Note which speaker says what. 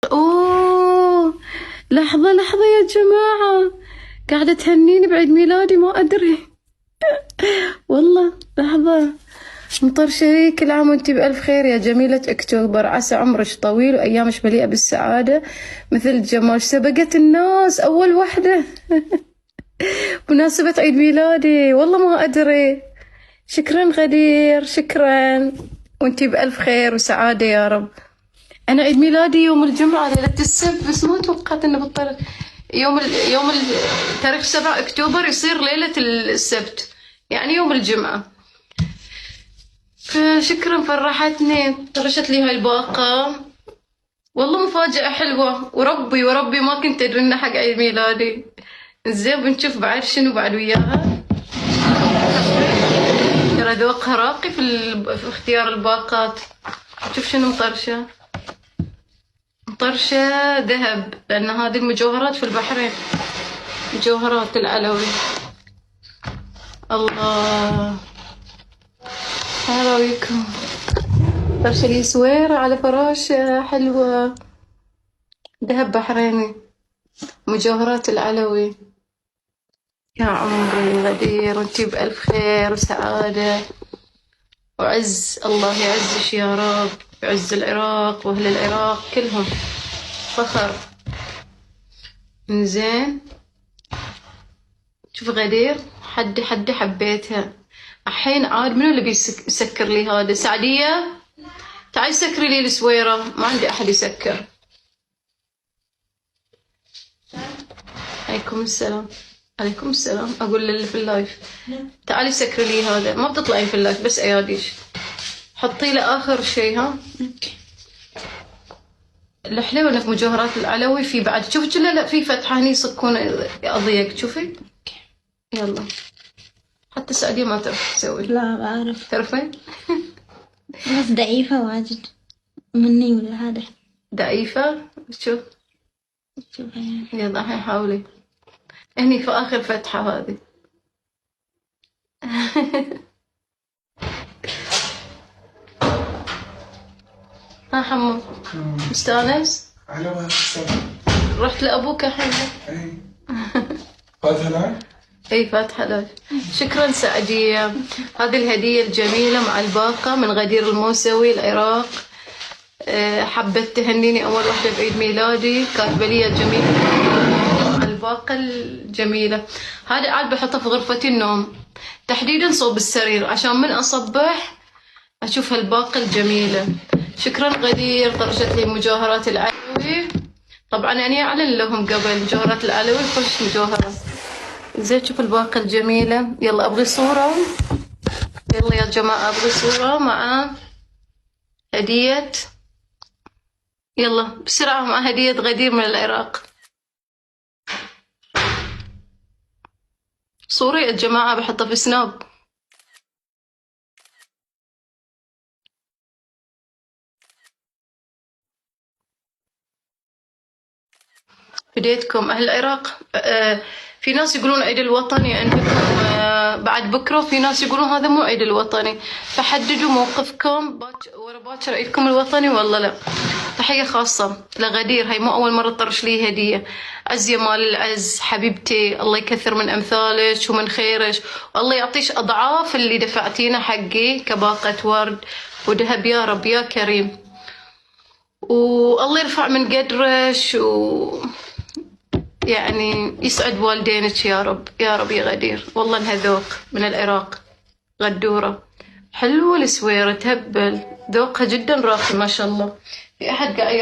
Speaker 1: اوه، لحظة لحظة يا جماعة، قاعدة تهنيني بعيد ميلادي ما ادري. والله لحظة. مطرشري، كل عام وانتي بألف خير يا جميلة اكتوبر، عسى عمرك طويل وايامك مليئة بالسعادة مثل الجمال، سبقت الناس اول وحدة. مناسبة عيد ميلادي والله ما ادري. شكرا غدير، شكرا، وانتي بألف خير وسعادة يا رب. أنا عيد ميلادي يوم الجمعة ليلة السبت، بس ما توقعت إنه بالطريق. تاريخ 7 أكتوبر يصير ليلة السبت، يعني يوم الجمعة. فشكرا، فرحتني، طرشت لي هاي الباقة، والله مفاجأة حلوة، وربي ما كنت أدري إنه حق عيد ميلادي. زين، بنشوف بعد شنو بعد وياها. ترى ذوقها راقي في اختيار الباقات. شوف شنو مطرشة، مطرشة ذهب، لأن هذه المجوهرات في البحرين، مجوهرات العلوي. الله، هلا بيكم. فرشة لي سويرة على فراشة حلوة، ذهب بحريني، مجوهرات العلوي. يا عمري غدير، وانتي بألف خير وسعادة وعز. الله يعزش يا رب، يعز العراق وأهل العراق كلهم، فخر. إنزين، شوف غدير، حدي حبيتها. الحين عاد منو اللي بيسكر لي هذا؟ سعدية، تعالي سكري لي السويرة، ما عندي أحد يسكر. عليكم السلام. عليكم السلام، أقول للي في اللايف تعالي سكري لي هذا، ما بتطلعين في اللايف بس أياديش. حطي له آخر شيء، ها. الحلو إنك مجوهرات العلوي في بعد، شوفي لا في فتحة هني يصكون أضيق، شوفي. يلا، حتى سعدية ما تعرف تسوي.
Speaker 2: لا بعرف،
Speaker 1: تعرفين؟
Speaker 2: بس ضعيفة واجد مني ولا هذا.
Speaker 1: ضعيفة، شوف. يلا الحين حاولي هني في آخر فتحة هذه. ها حمو، مستانس؟
Speaker 3: على وين السلام؟
Speaker 1: رحت لأبوك الحين؟
Speaker 3: اي فاتحة لايف؟
Speaker 1: اي فاتحة لايف. شكرا سعدية، هذه الهدية الجميلة مع الباقة من غدير الموسوي العراق. حبت تهنيني أول واحدة بعيد ميلادي، كاتبة لي الجميلة مع الباقة الجميلة. هذا عاد بحطها في غرفة النوم، تحديدا صوب السرير، عشان من أصبح أشوف هالباقة الجميلة. شكرا غدير، طرشت لي مجوهرات العلوي. طبعا أنا أعلن لهم قبل، مجوهرات العلوي خوش مجوهرة. زين، شوف الباقة الجميلة. يلا أبغي صورة، يلا يا جماعة أبغي صورة مع هدية. يلا بسرعة، مع هدية غدير من العراق. صورة يا جماعة بحطها في سناب. بديتكم أهل العراق. في ناس يقولون عيد الوطني عندكم بعد بكرة، وفي ناس يقولون هذا مو عيد الوطني، فحددوا موقفكم ورا باكر عيدكم الوطني ولا لا. تحية خاصة لغدير، هاي مو أول مرة تطرش لي هدية. عز يا مال العز حبيبتي، الله يكثر من أمثالك ومن خيرك، والله يعطيش أضعاف اللي دفعتينا حقي كباقة ورد وذهب يا رب يا كريم، والله يرفع من قدرش يعني يسعد والدينك يا رب يا رب يا غدير. والله انها ذوق من العراق، غدورة حلوة السويرة، تهبل، ذوقها جدا راقي ما شاء الله. في أحد قاعد